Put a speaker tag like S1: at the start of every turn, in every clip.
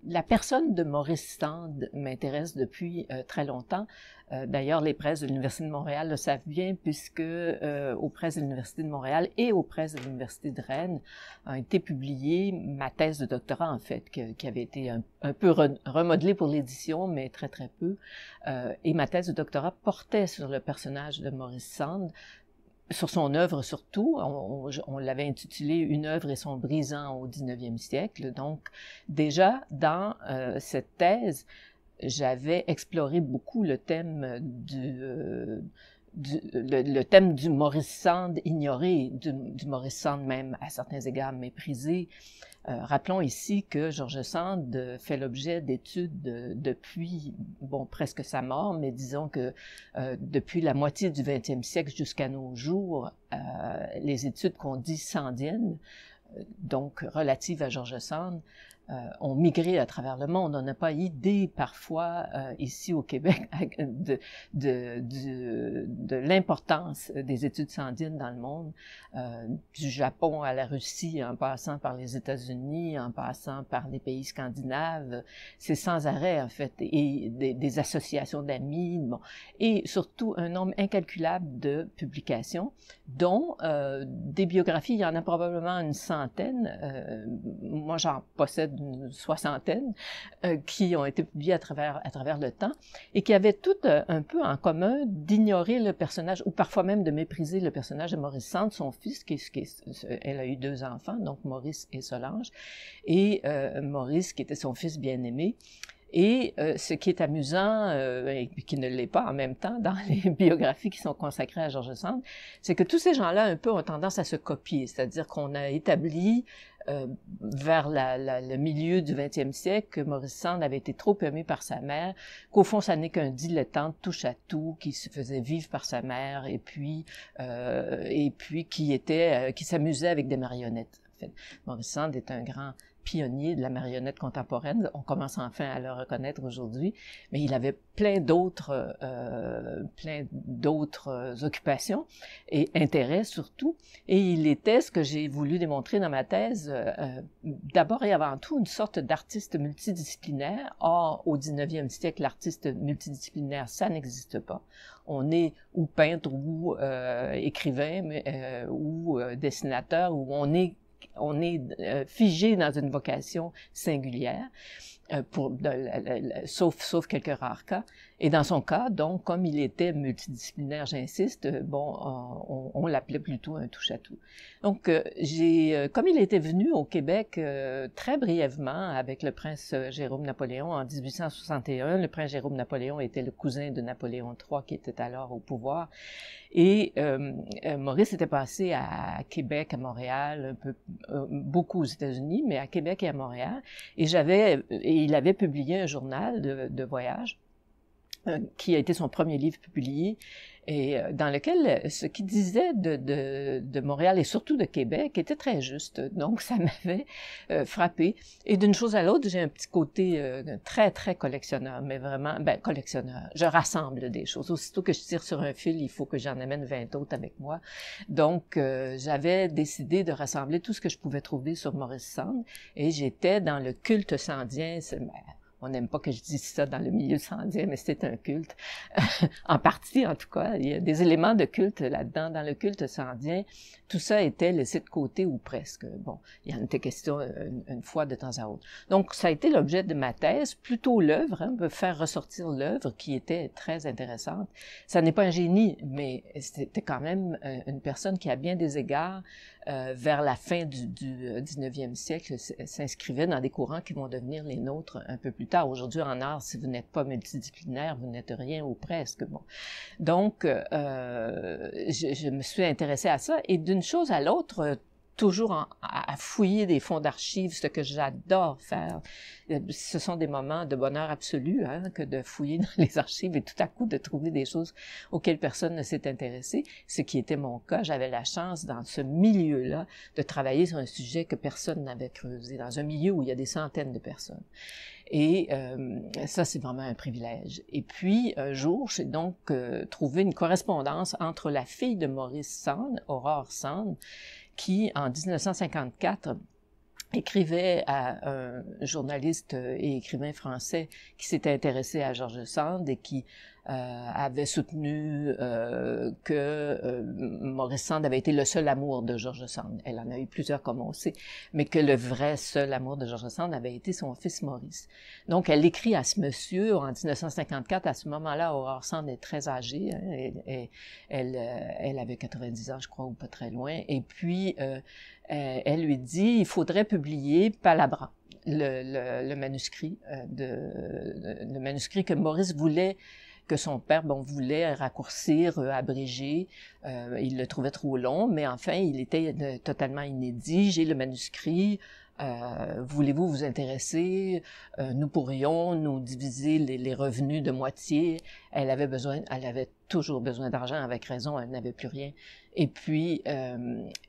S1: La personne de Maurice Sand m'intéresse depuis très longtemps. D'ailleurs, les presses de l'Université de Montréal le savent bien, puisque aux presses de l'Université de Montréal et aux presses de l'Université de Rennes a été publiée ma thèse de doctorat, en fait, qui avait été un peu remodelée pour l'édition, mais très, très peu. Et ma thèse de doctorat portait sur le personnage de Maurice Sand, sur son œuvre surtout. On l'avait intitulé « Une œuvre et son brisant au 19e siècle ». Donc, déjà, dans cette thèse, j'avais exploré beaucoup le thème le thème du Maurice Sand ignoré, du Maurice Sand même à certains égards méprisé. Rappelons ici que George Sand fait l'objet d'études depuis, bon, presque sa mort, mais disons que depuis la moitié du 20e siècle jusqu'à nos jours, les études qu'on dit sandiennes, donc relatives à George Sand, ont migré à travers le monde. On n'a pas idée parfois ici au Québec de l'importance des études sandiennes dans le monde, du Japon à la Russie, en passant par les États-Unis, en passant par les pays scandinaves. C'est sans arrêt, en fait, et des associations d'amis, bon, et surtout un nombre incalculable de publications, dont des biographies, il y en a probablement une centaine. Moi, j'en possède une soixantaine qui ont été publiées à travers le temps et qui avaient toutes un peu en commun d'ignorer le personnage ou parfois même de mépriser le personnage de Maurice Sand, son fils, elle a eu 2 enfants, donc Maurice et Solange, et Maurice qui était son fils bien-aimé. Et ce qui est amusant, et qui ne l'est pas en même temps, dans les biographies qui sont consacrées à George Sand, c'est que tous ces gens-là, un peu, ont tendance à se copier. C'est-à-dire qu'on a établi, vers le milieu du 20e siècle, que Maurice Sand avait été trop aimé par sa mère, qu'au fond, ça n'est qu'un dilettante touche-à-tout, qui se faisait vivre par sa mère, et puis qui s'amusait avec des marionnettes. En fait, Maurice Sand est un grand pionnier de la marionnette contemporaine. On commence enfin à le reconnaître aujourd'hui, mais il avait plein d'autres occupations et intérêts surtout. Et il était, ce que j'ai voulu démontrer dans ma thèse, d'abord et avant tout une sorte d'artiste multidisciplinaire. Or, au 19e siècle, l'artiste multidisciplinaire, ça n'existe pas. On est ou peintre ou écrivain ou dessinateur, ou on est figé dans une vocation singulière, sauf quelques rares cas. Et dans son cas, donc, comme il était multidisciplinaire, j'insiste, bon, on l'appelait plutôt un touche-à-tout. Donc, comme il était venu au Québec très brièvement avec le prince Jérôme Napoléon en 1861, le prince Jérôme Napoléon était le cousin de Napoléon III qui était alors au pouvoir, et Maurice était passé à Québec, à Montréal, beaucoup aux États-Unis, mais à Québec et à Montréal, et il avait publié un journal de voyage qui a été son premier livre publié, et dans lequel ce qu'il disait de Montréal et surtout de Québec était très juste. Donc, ça m'avait frappé. Et d'une chose à l'autre, j'ai un petit côté très, très collectionneur, mais vraiment, collectionneur. Je rassemble des choses. Aussitôt que je tire sur un fil, il faut que j'en amène 20 autres avec moi. Donc, j'avais décidé de rassembler tout ce que je pouvais trouver sur Maurice Sand, et j'étais dans le culte sandien. On n'aime pas que je dise ça dans le milieu sandien, mais c'est un culte. En partie, en tout cas. Il y a des éléments de culte là-dedans. Dans le culte sandien, tout ça était laissé de côté ou presque. Bon, il y en était question une fois de temps à autre. Donc, ça a été l'objet de ma thèse, plutôt l'œuvre, faire ressortir l'œuvre qui était très intéressante. Ça n'est pas un génie, mais c'était quand même une personne qui, à bien des égards, vers la fin du 19e siècle, s'inscrivait dans des courants qui vont devenir les nôtres un peu plus tard. Aujourd'hui, en art, si vous n'êtes pas multidisciplinaire, vous n'êtes rien ou presque. Bon. Donc, je me suis intéressée à ça, et d'une chose à l'autre, toujours à fouiller des fonds d'archives, ce que j'adore faire. Ce sont des moments de bonheur absolu, que de fouiller dans les archives et tout à coup de trouver des choses auxquelles personne ne s'est intéressé, ce qui était mon cas. J'avais la chance, dans ce milieu-là, de travailler sur un sujet que personne n'avait creusé, dans un milieu où il y a des centaines de personnes. Et ça, c'est vraiment un privilège. Et puis, un jour, j'ai donc trouvé une correspondance entre la fille de Maurice Sand, Aurore Sand, qui, en 1954, écrivait à un journaliste et écrivain français qui s'était intéressé à George Sand et qui avait soutenu que Maurice Sand avait été le seul amour de George Sand. Elle en a eu plusieurs, comme on sait, mais que le vrai seul amour de George Sand avait été son fils Maurice. Donc, elle écrit à ce monsieur en 1954. À ce moment-là, Aurore Sand est très âgée. Hein, elle avait 90 ans, je crois, ou pas très loin. Et puis, elle lui dit, il faudrait publier Palabra, le manuscrit le manuscrit que Maurice voulait, que son père voulait raccourcir, abréger. Il le trouvait trop long, mais enfin, il était totalement inédit. J'ai le manuscrit. Voulez-vous vous intéresser? Nous pourrions nous diviser les revenus de moitié. Elle avait toujours besoin d'argent, avec raison, elle n'avait plus rien. Et puis,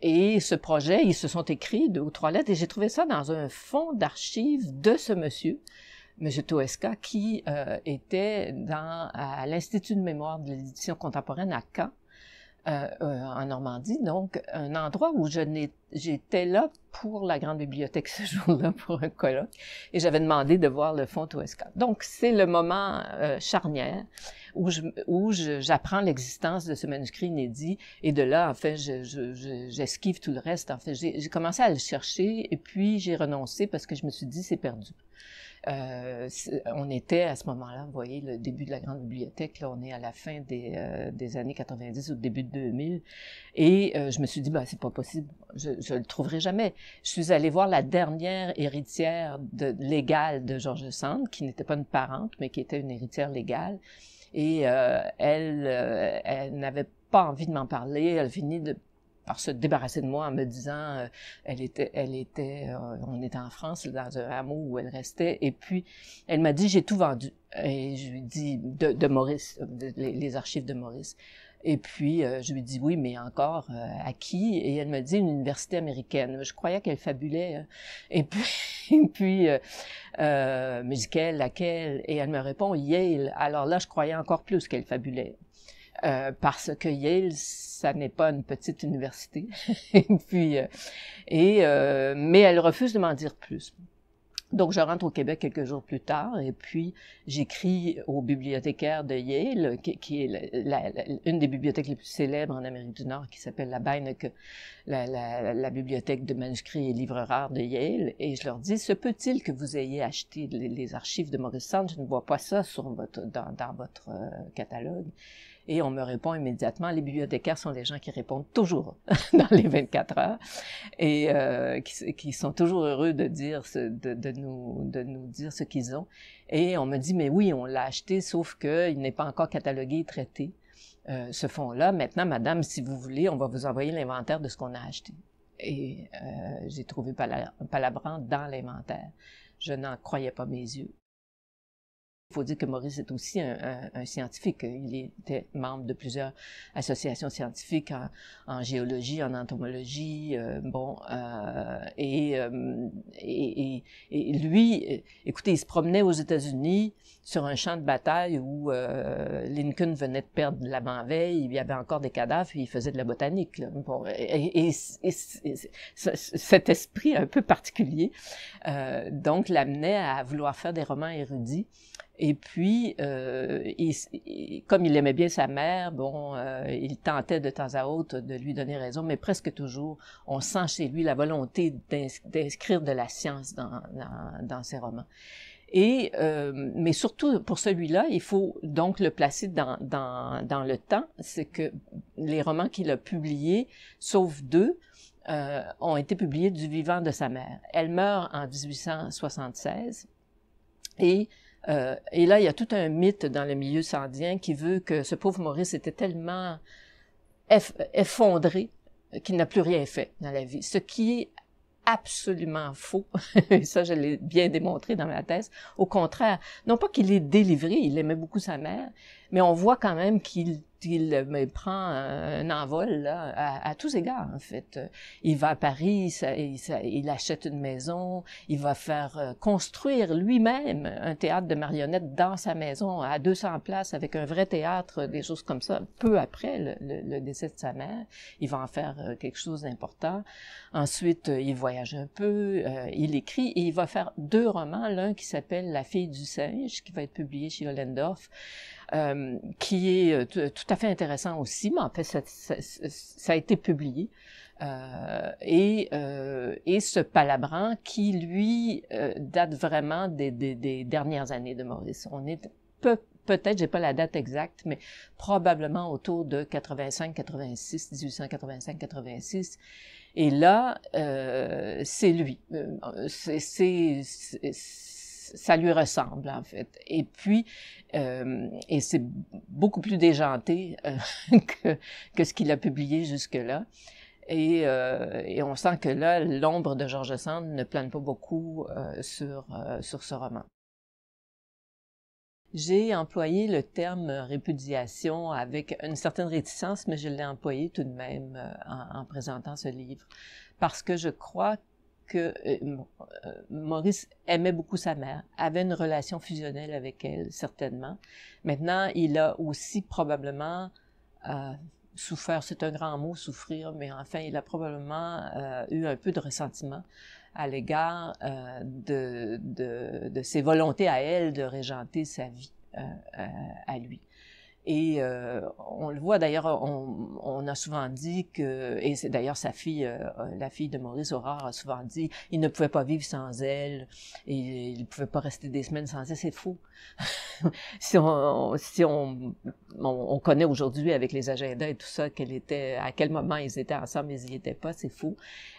S1: et ce projet, ils se sont écrits 2 ou 3 lettres, et j'ai trouvé ça dans un fonds d'archives de ce monsieur, M. Toesca, qui était à l'Institut de mémoire de l'édition contemporaine à Caen, en Normandie, donc un endroit où j'étais là pour la grande bibliothèque ce jour-là, pour un colloque, et j'avais demandé de voir le fonds Toesca. Donc, c'est le moment charnière où j'apprends l'existence de ce manuscrit inédit, et de là, en fait, j'esquive tout le reste. En fait, j'ai commencé à le chercher, et puis j'ai renoncé parce que je me suis dit, c'est perdu. On était à ce moment-là, vous voyez, le début de la grande bibliothèque, là, on est à la fin des années 90, au début de 2000, et je me suis dit, c'est pas possible, je le trouverai jamais. Je suis allée voir la dernière héritière légale de George Sand, qui n'était pas une parente, mais qui était une héritière légale, et elle n'avait pas envie de m'en parler, elle finit par se débarrasser de moi en me disant, on était en France, dans un hameau où elle restait, et puis elle m'a dit, j'ai tout vendu. Et je lui dis, de Maurice, les archives de Maurice. Et puis, je lui dis, oui, mais encore, à qui? Et elle me dit, une université américaine. Je croyais qu'elle fabulait. Et puis, mais je dis, laquelle? Et elle me répond, Yale. Alors là, je croyais encore plus qu'elle fabulait. Parce que Yale, ça n'est pas une petite université. Et puis, mais elle refuse de m'en dire plus. Donc, je rentre au Québec quelques jours plus tard, et puis j'écris au bibliothécaire de Yale, qui est une des bibliothèques les plus célèbres en Amérique du Nord, qui s'appelle la Beinecke, la bibliothèque de manuscrits et livres rares de Yale, et je leur dis, se peut-il que vous ayez acheté les archives de Maurice Sand? Je ne vois pas ça dans votre catalogue. Et on me répond immédiatement, les bibliothécaires sont des gens qui répondent toujours dans les 24 heures et qui sont toujours heureux de nous dire ce qu'ils ont. Et on me dit, mais oui, on l'a acheté, sauf qu'il n'est pas encore catalogué et traité, ce fonds-là. Maintenant, madame, si vous voulez, on va vous envoyer l'inventaire de ce qu'on a acheté. Et j'ai trouvé Palabran dans l'inventaire. Je n'en croyais pas mes yeux. Il faut dire que Maurice est aussi un scientifique. Il était membre de plusieurs associations scientifiques en géologie, en entomologie, et lui, écoutez, il se promenait aux États-Unis sur un champ de bataille où Lincoln venait de perdre l'avant-veille, il y avait encore des cadavres, puis il faisait de la botanique. Là. Bon, et cet esprit un peu particulier, donc, l'amenait à vouloir faire des romans érudits. Et puis, comme il aimait bien sa mère, il tentait de temps à autre de lui donner raison, mais presque toujours, on sent chez lui la volonté d'inscrire de la science dans ses romans. Et mais surtout pour celui-là, il faut donc le placer dans le temps. C'est que les romans qu'il a publiés, sauf 2, ont été publiés du vivant de sa mère. Elle meurt en 1876 et là, il y a tout un mythe dans le milieu sandien qui veut que ce pauvre Maurice était tellement effondré qu'il n'a plus rien fait dans la vie. Ce qui est absolument faux. Et ça, je l'ai bien démontré dans ma thèse. Au contraire, non pas qu'il est délivré, il aimait beaucoup sa mère, mais on voit quand même qu'il il prend un envol là, à tous égards, en fait. Il va à Paris, il achète une maison, il va faire construire lui-même un théâtre de marionnettes dans sa maison à 200 places avec un vrai théâtre, des choses comme ça, peu après le décès de sa mère. Il va en faire quelque chose d'important. Ensuite, il voyage un peu, il écrit et il va faire 2 romans, l'un qui s'appelle La fille du singe, qui va être publié chez Ollendorff, qui est tout à fait intéressant aussi, mais en fait, ça a été publié. Et ce Palabran qui, lui, date vraiment des dernières années de Maurice. On est peut-être, j'ai pas la date exacte, mais probablement autour de 85-86, 1885-86. Et là, c'est lui. Ça lui ressemble, en fait. Et puis, et c'est beaucoup plus déjanté que ce qu'il a publié jusque-là. Et on sent que là, l'ombre de George Sand ne plane pas beaucoup sur ce roman. J'ai employé le terme répudiation avec une certaine réticence, mais je l'ai employé tout de même en présentant ce livre, parce que je crois que Maurice aimait beaucoup sa mère, avait une relation fusionnelle avec elle, certainement. Maintenant, il a aussi probablement souffert, c'est un grand mot, souffrir, mais enfin, il a probablement eu un peu de ressentiment à l'égard de ses volontés à elle de régenter sa vie à lui. Et on le voit d'ailleurs, on a souvent dit que, et c'est d'ailleurs sa fille, la fille de Maurice Aurore a souvent dit, il ne pouvait pas vivre sans elle, et il ne pouvait pas rester des semaines sans elle. C'est faux. Si on connaît aujourd'hui avec les agendas et tout ça, à quel moment ils étaient ensemble, ils n'y étaient pas, c'est faux.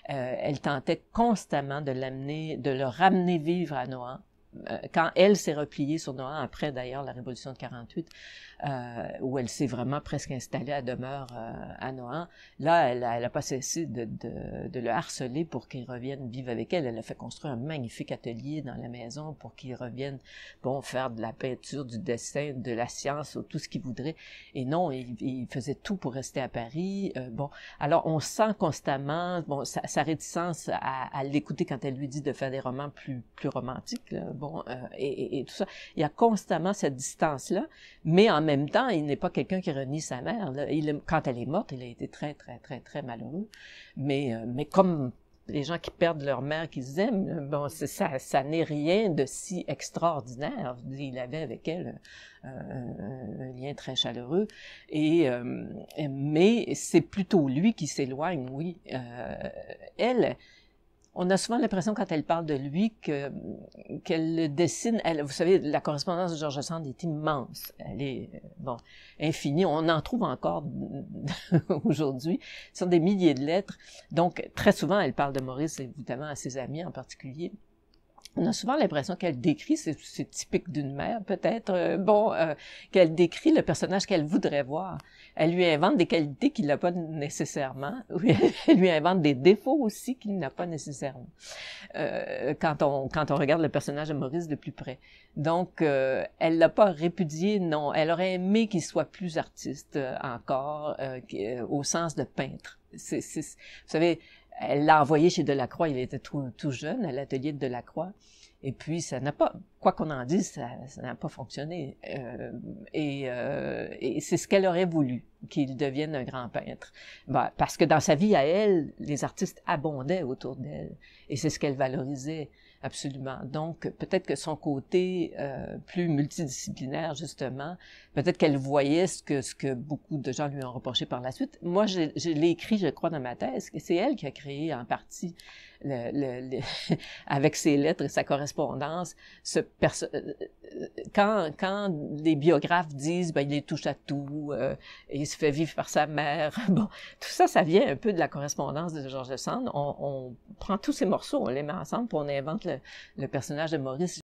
S1: Elle tentait constamment de le ramener vivre à Nohant. Quand elle s'est repliée sur Nohant, après d'ailleurs la Révolution de 48, où elle s'est vraiment presque installée à demeure à Nohant, là, elle a pas cessé de le harceler pour qu'il revienne vivre avec elle. Elle a fait construire un magnifique atelier dans la maison pour qu'il revienne, bon, faire de la peinture, du dessin, de la science, tout ce qu'il voudrait. Et non, il faisait tout pour rester à Paris. Bon, alors on sent constamment, bon, sa réticence à l'écouter quand elle lui dit de faire des romans plus romantiques, là, bon, et tout ça. Il y a constamment cette distance-là, mais en même temps, il n'est pas quelqu'un qui renie sa mère. Là. Quand elle est morte, il a été très, très, très, très malheureux. Mais comme les gens qui perdent leur mère qu'ils aiment, bon, ça n'est rien de si extraordinaire. Il avait avec elle un lien très chaleureux. Mais c'est plutôt lui qui s'éloigne, oui. Elle... On a souvent l'impression, quand elle parle de lui, qu'elle le dessine. Vous savez, la correspondance de George Sand est immense. Elle est, bon, infinie. On en trouve encore aujourd'hui. Ce sont des milliers de lettres. Donc, très souvent, elle parle de Maurice, évidemment, à ses amis en particulier. On a souvent l'impression qu'elle décrit, c'est typique d'une mère peut-être, qu'elle décrit le personnage qu'elle voudrait voir. Elle lui invente des qualités qu'il n'a pas nécessairement. Elle lui invente des défauts aussi qu'il n'a pas nécessairement. Quand on regarde le personnage de Maurice de plus près. Donc, elle l'a pas répudié, non. Elle aurait aimé qu'il soit plus artiste encore, au sens de peintre. Vous savez, elle l'a envoyé chez Delacroix, il était tout jeune, à l'atelier de Delacroix. Et puis, ça n'a pas, quoi qu'on en dise, ça n'a pas fonctionné. Et c'est ce qu'elle aurait voulu, qu'il devienne un grand peintre. Ben, parce que dans sa vie à elle, les artistes abondaient autour d'elle. Et c'est ce qu'elle valorisait absolument. Donc, peut-être que son côté plus multidisciplinaire, justement, peut-être qu'elle voyait ce que beaucoup de gens lui ont reproché par la suite. Moi, je l'ai écrit, je crois, dans ma thèse, que c'est elle qui a créé en partie, avec ses lettres et sa correspondance, quand les biographes disent ben, il est touche à tout, il se fait vivre par sa mère, bon, tout ça, ça vient un peu de la correspondance de George Sand. On prend tous ces morceaux, on les met ensemble, puis on invente le personnage de Maurice.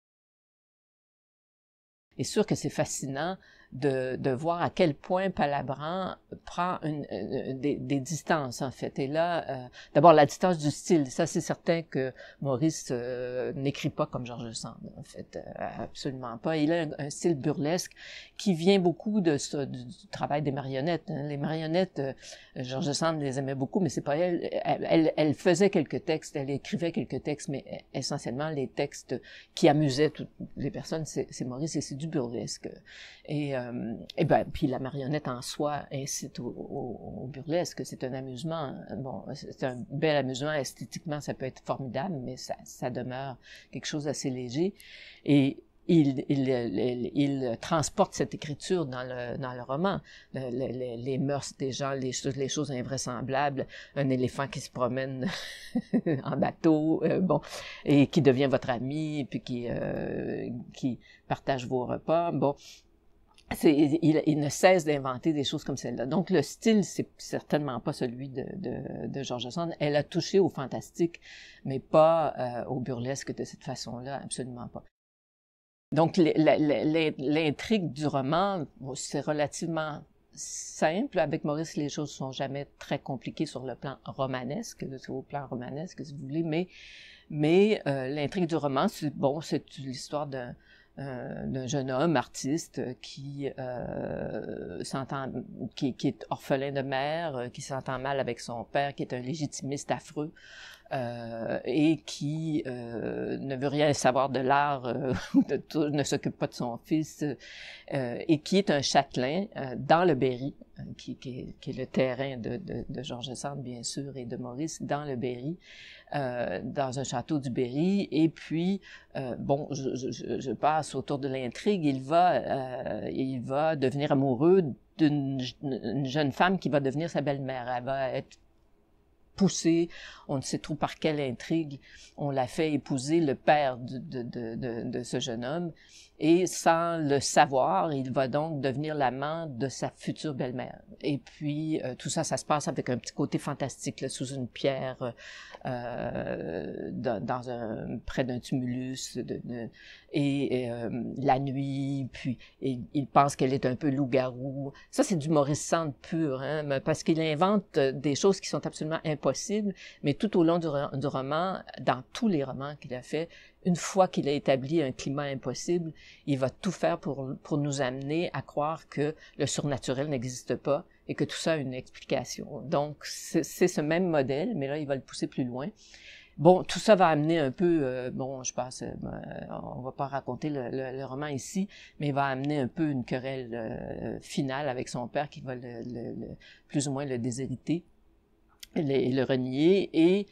S1: C'est sûr que c'est fascinant de voir à quel point Palabran prend des distances, en fait. Et là, d'abord, la distance du style. Ça, c'est certain que Maurice n'écrit pas comme George Sand, en fait. Absolument pas. Il a un style burlesque qui vient beaucoup du travail des marionnettes. Hein. Les marionnettes, George Sand les aimait beaucoup, mais c'est pas elle. Elle faisait quelques textes, elle écrivait quelques textes, mais essentiellement, les textes qui amusaient toutes les personnes, c'est Maurice et c'est du burlesque. Et ben, puis la marionnette en soi incite au burlesque, c'est un amusement. Bon, c'est un bel amusement, esthétiquement, ça peut être formidable, mais ça demeure quelque chose d'assez léger. Et il transporte cette écriture dans le roman. Les mœurs des gens, les choses invraisemblables, un éléphant qui se promène en bateau, bon, et qui devient votre ami, puis qui partage vos repas, bon. Il ne cesse d'inventer des choses comme celle-là. Donc, le style, c'est certainement pas celui de George Sand. Elle a touché au fantastique, mais pas au burlesque de cette façon-là, absolument pas. Donc, l'intrigue du roman, c'est relativement simple. Avec Maurice, les choses sont jamais très compliquées sur le plan romanesque, au plan romanesque, si vous voulez, mais l'intrigue du roman, c'est l'histoire d'un jeune homme artiste qui est orphelin de mère, qui s'entend mal avec son père, qui est un légitimiste affreux, et qui ne veut rien savoir de l'art, ne s'occupe pas de son fils, et qui est un châtelain dans le Berry, qui est le terrain de George Sand, bien sûr, et de Maurice, dans le Berry, dans un château du Berry. Et puis, bon, je passe autour de l'intrigue, il va devenir amoureux d'une jeune femme qui va devenir sa belle-mère. Elle va être poussée, on ne sait trop par quelle intrigue, on l'a fait épouser le père de ce jeune homme, et sans le savoir, il va donc devenir l'amant de sa future belle-mère. Et puis, tout ça, ça se passe avec un petit côté fantastique, là, sous une pierre, près d'un tumulus, la nuit, puis il pense qu'elle est un peu loup-garou. Ça, c'est du Maurice Sand pur, hein, parce qu'il invente des choses qui sont absolument impossibles, mais tout au long du roman, dans tous les romans qu'il a fait, une fois qu'il a établi un climat impossible, il va tout faire pour nous amener à croire que le surnaturel n'existe pas et que tout ça a une explication. Donc, c'est ce même modèle, mais là, il va le pousser plus loin. Bon, tout ça va amener un peu, je pense, on va pas raconter le roman ici, mais il va amener un peu une querelle finale avec son père qui va plus ou moins le déshériter et le renier. Et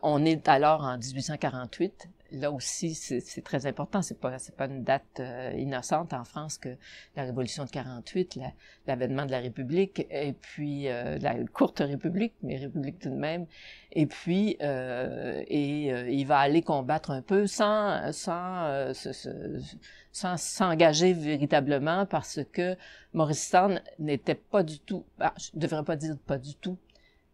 S1: on est alors en 1848. Là aussi, c'est très important. C'est pas une date innocente en France que la Révolution de 48, l'avènement de la République, et puis la courte République, mais République tout de même. Et puis, il va aller combattre un peu sans s'engager véritablement, parce que Maurice Sand n'était pas du tout, je devrais pas dire pas du tout,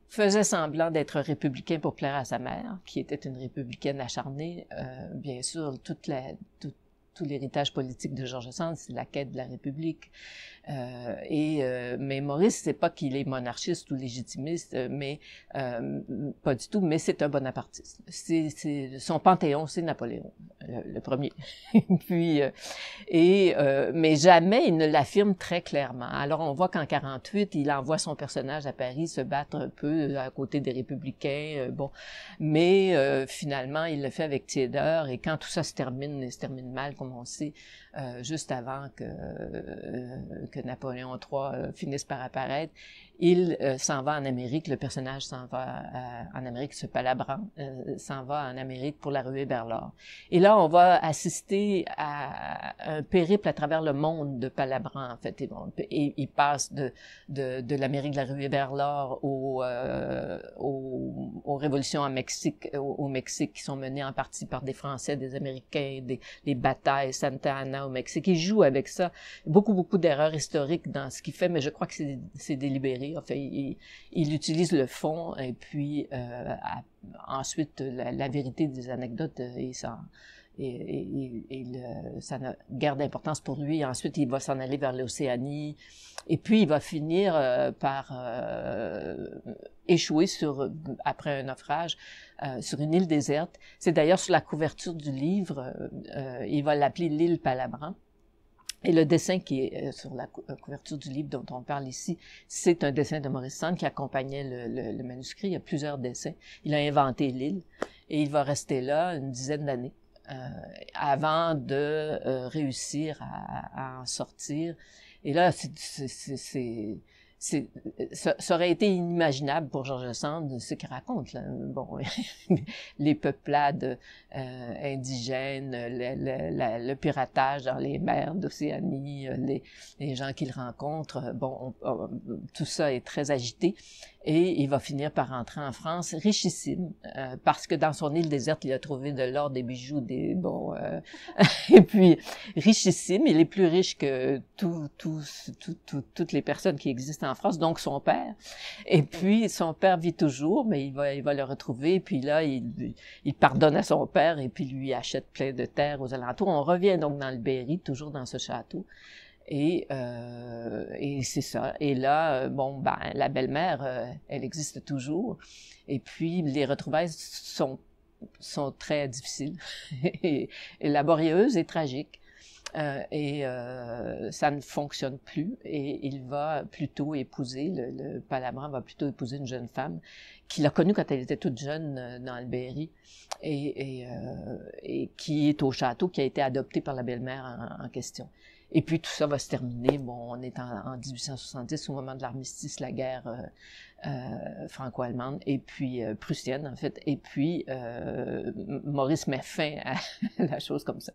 S1: faisait semblant d'être républicain pour plaire à sa mère, qui était une républicaine acharnée. Bien sûr, tout l'héritage politique de George Sand, c'est la quête de la République. Mais Maurice, c'est pas qu'il est monarchiste ou légitimiste, mais pas du tout, mais c'est un bonapartiste. Son panthéon, c'est Napoléon, le premier. Puis, mais jamais il ne l'affirme très clairement. Alors, on voit qu'en 48, il envoie son personnage à Paris se battre un peu à côté des républicains, mais finalement, il le fait avec tiédeur, et quand tout ça se termine mal, comme on sait, juste avant que Napoléon III finisse par apparaître, il s'en va en Amérique, le personnage s'en va en Amérique, ce Palabran s'en va en Amérique pour la ruée vers l'or. Et là, on va assister à un périple à travers le monde de Palabran, en fait. Et il passe de l'Amérique de la ruée vers l'or aux révolutions au Mexique, qui sont menées en partie par des Français, des Américains, les batailles, Santa Anna au Mexique. Il joue avec ça. Beaucoup d'erreurs historiques dans ce qu'il fait, mais je crois que c'est délibéré. Enfin, il utilise le fond, et puis ensuite la vérité des anecdotes, ça n'a guère d'importance pour lui. Ensuite, il va s'en aller vers l'Océanie. Et puis, il va finir par échouer après un naufrage sur une île déserte. C'est d'ailleurs sur la couverture du livre, il va l'appeler l'île Palabran. Et le dessin qui est sur la couverture du livre dont on parle ici, c'est un dessin de Maurice Sand qui accompagnait le manuscrit. Il y a plusieurs dessins. Il a inventé l'île et il va rester là une dizaine d'années avant de réussir à en sortir. Et là, ça aurait été inimaginable pour George Sand, ce qu'il raconte, là. Bon, les peuplades indigènes, le piratage dans les mers d'Océanie, les gens qu'il rencontre, bon, tout ça est très agité. Et il va finir par rentrer en France richissime, parce que dans son île déserte, il a trouvé de l'or, des bijoux, et puis richissime. Il est plus riche que toutes les personnes qui existent en France, donc son père. Et puis son père vit toujours, mais il va le retrouver. Puis là, il pardonne à son père et puis lui achète plein de terres aux alentours. On revient donc dans le Berry, toujours dans ce château. Et c'est ça. Et là, la belle-mère, elle existe toujours. Et puis, les retrouvailles sont très difficiles et laborieuses et tragiques. Ça ne fonctionne plus. Et il va plutôt épouser, le Palabran va plutôt épouser une jeune femme qu'il a connue quand elle était toute jeune dans le Berry et qui est au château, qui a été adoptée par la belle-mère en question. Et puis tout ça va se terminer. Bon, on est en 1870, au moment de l'armistice, la guerre franco-allemande, et puis prussienne en fait. Et puis Maurice met fin à la chose comme ça.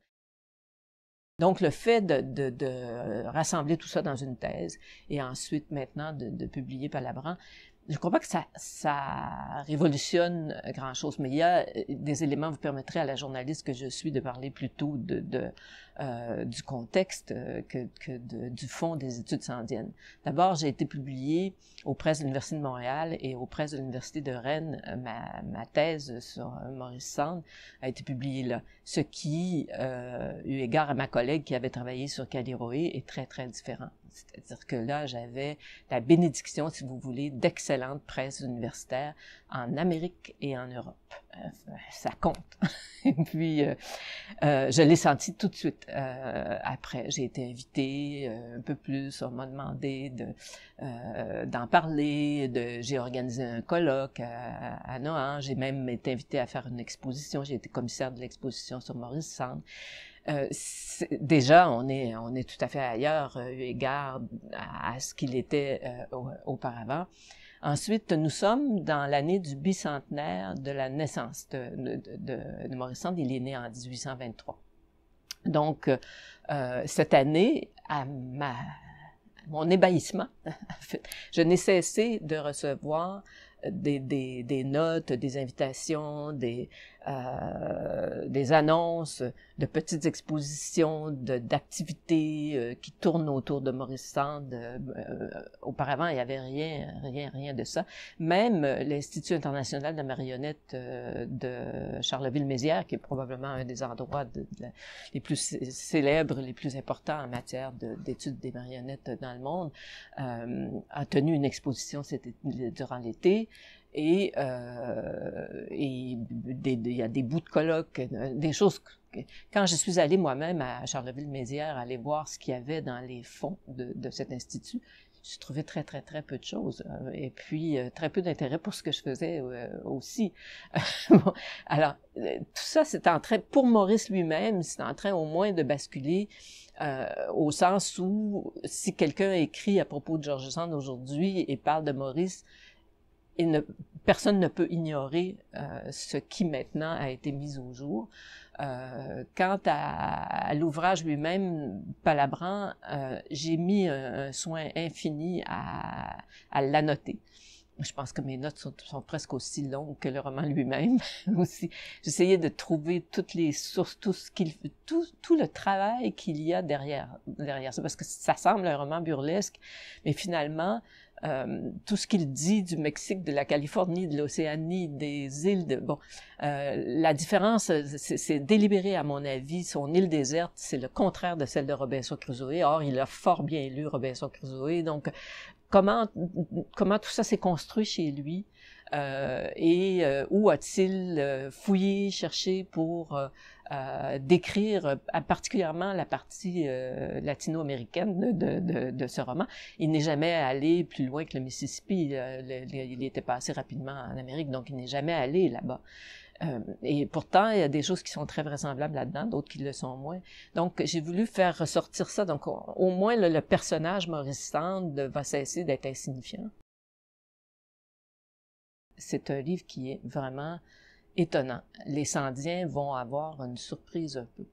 S1: Donc le fait de rassembler tout ça dans une thèse, et ensuite maintenant de publier Palabran, je ne crois pas que ça révolutionne grand-chose, mais il y a des éléments qui vous permettraient à la journaliste que je suis de parler plutôt du contexte du fond des études sandiennes. D'abord, j'ai été publiée aux presses de l'Université de Montréal et aux presses de l'Université de Rennes. Ma thèse sur Maurice Sand a été publiée là, ce qui, eu égard à ma collègue qui avait travaillé sur Kaliroé, est très, très différent. C'est-à-dire que là, j'avais la bénédiction, si vous voulez, d'excellentes presses universitaires en Amérique et en Europe. Ça compte. Et puis, je l'ai senti tout de suite après. J'ai été invitée un peu plus, on m'a demandé d'en parler, j'ai organisé un colloque à Nohant, j'ai même été invitée à faire une exposition, j'ai été commissaire de l'exposition sur Maurice Sand. Déjà, on est tout à fait ailleurs, eu égard à ce qu'il était auparavant. Ensuite, nous sommes dans l'année du bicentenaire de la naissance de Maurice Sand. Il est né en 1823. Donc, cette année, à mon ébahissement, en fait, je n'ai cessé de recevoir des notes, des invitations, des annonces, de petites expositions, d'activités qui tournent autour de Maurice Sand. Auparavant, il n'y avait rien de ça. Même l'Institut international de marionnettes de Charleville-Mézières, qui est probablement un des endroits les plus célèbres, les plus importants en matière d'études des marionnettes dans le monde, a tenu une exposition durant l'été. Et il y a des bouts de colloques, des choses. Quand je suis allée moi-même à Charleville-Mézières, aller voir ce qu'il y avait dans les fonds de cet institut, j'ai trouvé très, très, très peu de choses. Et puis, très peu d'intérêt pour ce que je faisais aussi. Bon, alors, tout ça, c'est en train, pour Maurice lui-même, c'est en train au moins de basculer au sens où, si quelqu'un écrit à propos de George Sand aujourd'hui et parle de Maurice, personne ne peut ignorer ce qui maintenant a été mis au jour. Quant à l'ouvrage lui-même, Palabran, j'ai mis un soin infini à l'annoter. Je pense que mes notes sont presque aussi longues que le roman lui-même aussi. J'essayais de trouver toutes les sources, tout le travail qu'il y a derrière ça, parce que ça semble un roman burlesque, mais finalement, tout ce qu'il dit du Mexique, de la Californie, de l'Océanie, des îles, la différence, c'est délibéré à mon avis. Son île déserte, c'est le contraire de celle de Robinson Crusoe. Or, il a fort bien lu Robinson Crusoe. Donc, comment tout ça s'est construit chez lui où a-t-il fouillé, cherché pour décrire particulièrement la partie latino-américaine de ce roman. Il n'est jamais allé plus loin que le Mississippi. Il était passé rapidement en Amérique, donc il n'est jamais allé là-bas. Et pourtant, il y a des choses qui sont très vraisemblables là-dedans, d'autres qui le sont moins. Donc, j'ai voulu faire ressortir ça. Donc, au moins, le personnage Maurice Sand va cesser d'être insignifiant. C'est un livre qui est vraiment étonnant. Les Sandiens vont avoir une surprise un peu.